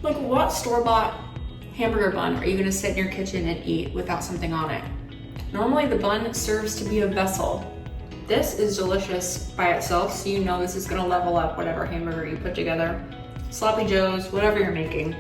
Like, what store-bought hamburger bun are you gonna sit in your kitchen and eat without something on it? Normally the bun serves to be a vessel. This is delicious by itself, so you know this is gonna level up whatever hamburger you put together. Sloppy Joes, whatever you're making.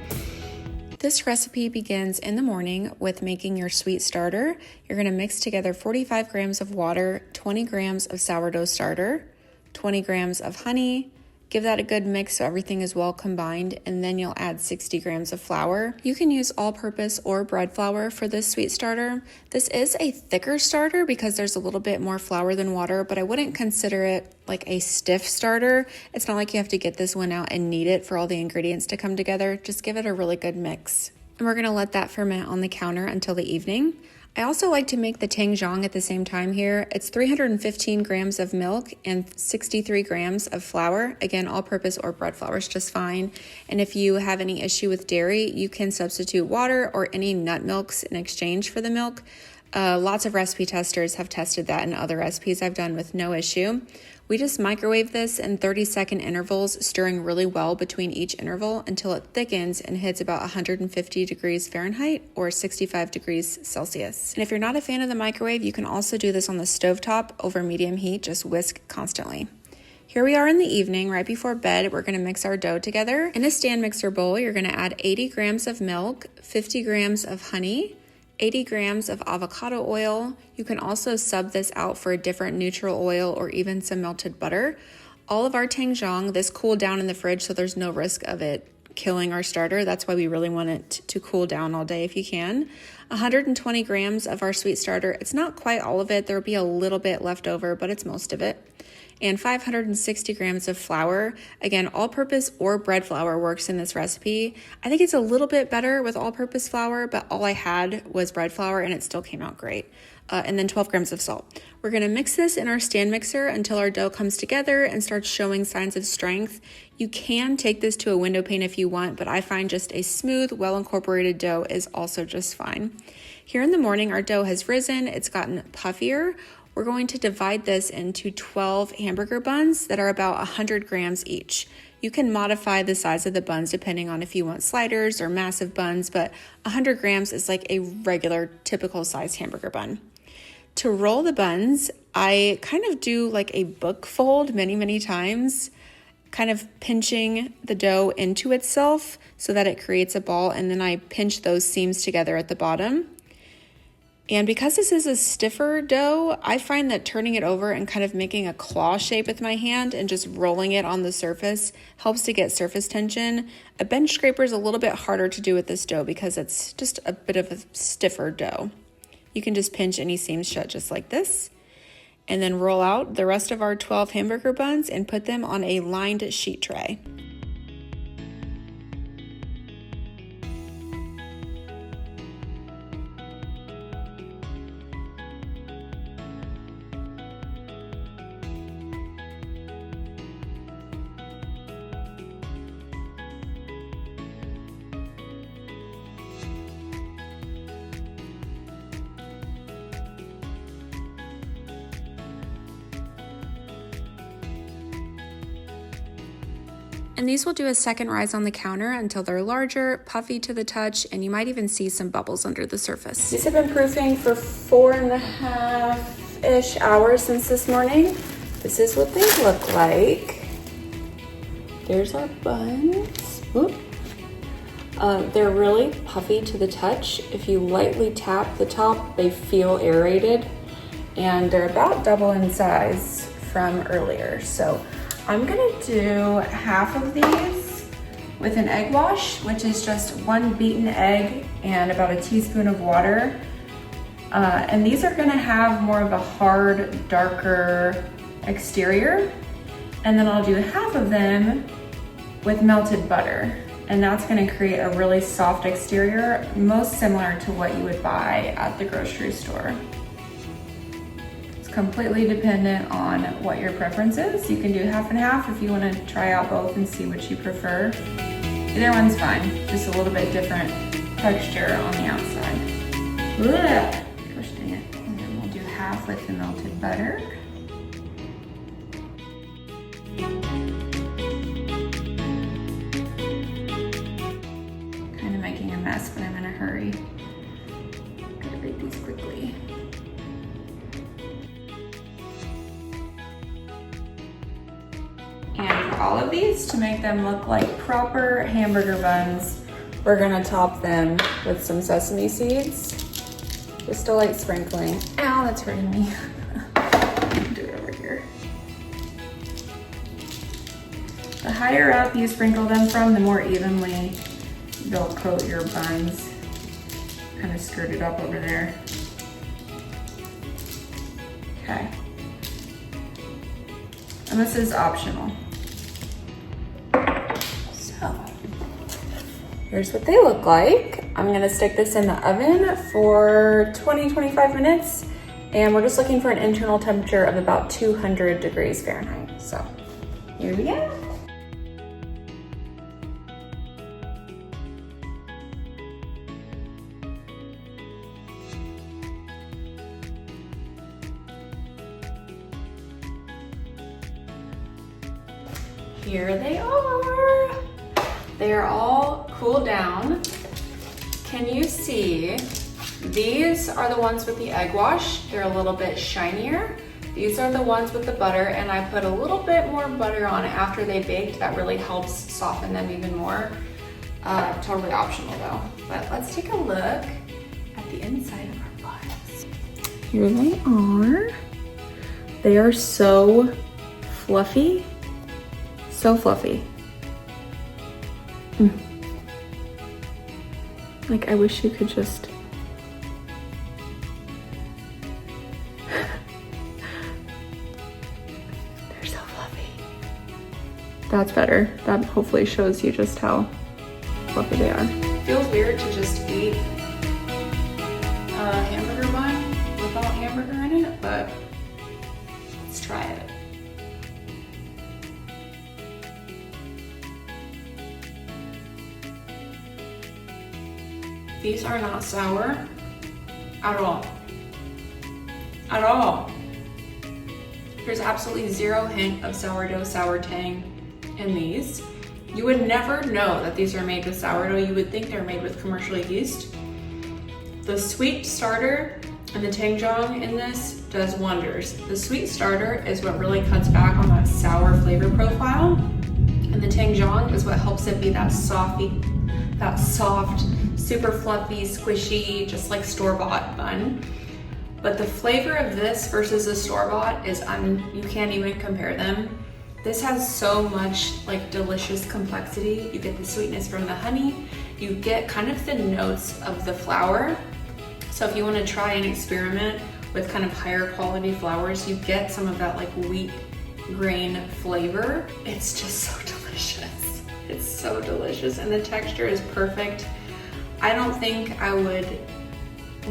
This recipe begins in the morning with making your sweet starter. You're gonna mix together 45 grams of water, 20 grams of sourdough starter, 20 grams of honey. Give that a good mix so everything is well combined, and then you'll add 60 grams of flour. You can use all-purpose or bread flour for this sweet starter. This is a thicker starter because there's a little bit more flour than water, but I wouldn't consider it like a stiff starter. It's not like you have to get this one out and knead it for all the ingredients to come together. Just give it a really good mix. And we're gonna let that ferment on the counter until the evening. I also like to make the Tangzhong at the same time here. It's 315 grams of milk and 63 grams of flour. Again, all-purpose or bread flour is just fine. And if you have any issue with dairy, you can substitute water or any nut milks in exchange for the milk. Lots of recipe testers have tested that in other recipes I've done with no issue. We just microwave this in 30-second intervals, stirring really well between each interval until it thickens and hits about 150 degrees Fahrenheit or 65 degrees Celsius. And if you're not a fan of the microwave, you can also do this on the stovetop over medium heat, just whisk constantly. Here we are in the evening, right before bed. We're gonna mix our dough together. In a stand mixer bowl, you're gonna add 80 grams of milk, 50 grams of honey, 80 grams of avocado oil. You can also sub this out for a different neutral oil or even some melted butter. All of our Tangzhong, this cooled down in the fridge, so there's no risk of it killing our starter. That's why we really want it to cool down all day if you can. 120 grams of our sweet starter. It's not quite all of it. There'll be a little bit left over, but it's most of it. And 560 grams of flour. Again, all-purpose or bread flour works in this recipe. I think it's a little bit better with all-purpose flour, but all I had was bread flour and it still came out great. And then 12 grams of salt. We're gonna mix this in our stand mixer until our dough comes together and starts showing signs of strength. You can take this to a window pane if you want, but I find just a smooth, well-incorporated dough is also just fine. Here in the morning, our dough has risen, it's gotten puffier. We're going to divide this into 12 hamburger buns that are about 100 grams each. You can modify the size of the buns depending on if you want sliders or massive buns, but 100 grams is like a regular, typical size hamburger bun. To roll the buns, I kind of do like a book fold many times, kind of pinching the dough into itself so that it creates a ball, and then I pinch those seams together at the bottom. And because this is a stiffer dough, I find that turning it over and kind of making a claw shape with my hand and just rolling it on the surface helps to get surface tension. A bench scraper is a little bit harder to do with this dough because it's just a bit of a stiffer dough. You can just pinch any seams shut just like this, and then roll out the rest of our 12 hamburger buns and put them on a lined sheet tray. And these will do a second rise on the counter until they're larger, puffy to the touch, and you might even see some bubbles under the surface. These have been proofing for 4.5-ish hours since this morning. This is what they look like. There's our buns. Oop. They're really puffy to the touch. If you lightly tap the top, they feel aerated, and they're about double in size from earlier. So I'm gonna do half of these with an egg wash, which is just 1 beaten egg and about a teaspoon of water. And these are gonna have more of a hard, darker exterior. And then I'll do half of them with melted butter. And that's gonna create a really soft exterior, most similar to what you would buy at the grocery store. Completely dependent on what your preference is. You can do half and half if you want to try out both and see what you prefer. Either one's fine, just a little bit different texture on the outside. Ugh. Gosh dang it. And then we'll do half with the melted butter. mess, but I'm in a hurry. Gotta bake these quickly. And for all of these, to make them look like proper hamburger buns, we're gonna top them with some sesame seeds. Just a light sprinkling. Ow, that's hurting me. Do it over here. The higher up you sprinkle them from, the more evenly they'll coat your buns. Kind of skirt it up over there. Okay. And this is optional. So, here's what they look like. I'm gonna stick this in the oven for 20-25 minutes, and we're just looking for an internal temperature of about 200 degrees Fahrenheit. So, here we go. Here they are. They are all cooled down. Can you see? These are the ones with the egg wash. They're a little bit shinier. These are the ones with the butter, and I put a little bit more butter on it after they baked. That really helps soften them even more. Totally optional though. But let's take a look at the inside of our buns. Here they are. They are so fluffy. So fluffy. Like, I wish you could just... They're so fluffy. That's better. That hopefully shows you just how fluffy they are. Feels weird to just eat a hamburger bun without hamburger in it, but let's try it. These are not sour at all. At all. There's absolutely zero hint of sourdough sour tang in these. You would never know that these are made with sourdough. You would think they're made with commercial yeast. The sweet starter and the Tangzhong in this does wonders. The sweet starter is what really cuts back on that sour flavor profile. And the Tangzhong is what helps it be that soft, super fluffy, squishy, just like store-bought bun. But the flavor of this versus the store-bought is, you can't even compare them. This has so much like delicious complexity. You get the sweetness from the honey. You get kind of the notes of the flour. So if you want to try and experiment with kind of higher quality flours, you get some of that like wheat grain flavor. It's just so delicious. It's so delicious, and the texture is perfect. I don't think I would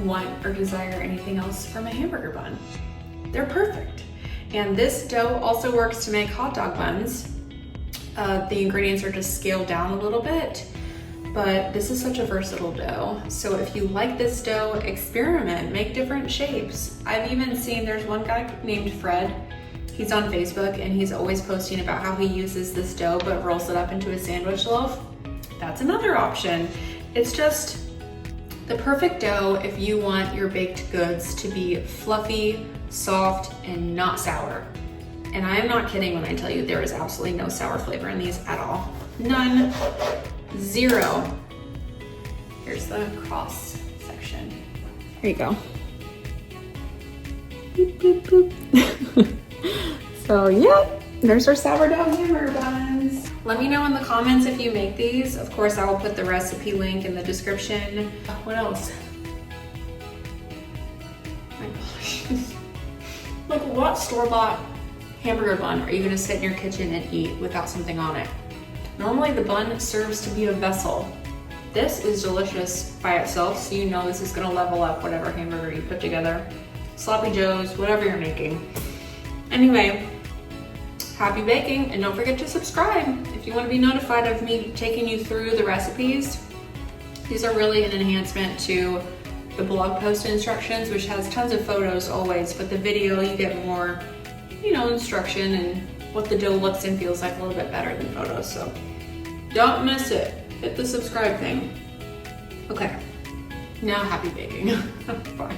want or desire anything else from a hamburger bun. They're perfect. And this dough also works to make hot dog buns. The ingredients are just scaled down a little bit, but this is such a versatile dough. So if you like this dough, experiment, make different shapes. I've even seen, there's one guy named Fred. He's on Facebook and he's always posting about how he uses this dough but rolls it up into a sandwich loaf. That's another option. It's just the perfect dough if you want your baked goods to be fluffy, soft, and not sour. And I am not kidding when I tell you there is absolutely no sour flavor in these at all. None. Zero. Here's the cross section. Here you go. Boop, boop, boop. So yeah, there's our sourdough hamburger buns. Let me know in the comments if you make these. Of course, I will put the recipe link in the description. What else? My gosh. Like, what store-bought hamburger bun are you gonna sit in your kitchen and eat without something on it? Normally the bun serves to be a vessel. This is delicious by itself, so you know this is gonna level up whatever hamburger you put together. Sloppy Joes, whatever you're making. Anyway, happy baking, and don't forget to subscribe if you want to be notified of me taking you through the recipes. These are really an enhancement to the blog post instructions, which has tons of photos always, but the video you get more, instruction and what the dough looks and feels like a little bit better than photos. So don't miss it. Hit the subscribe thing. Okay, now happy baking. Bye.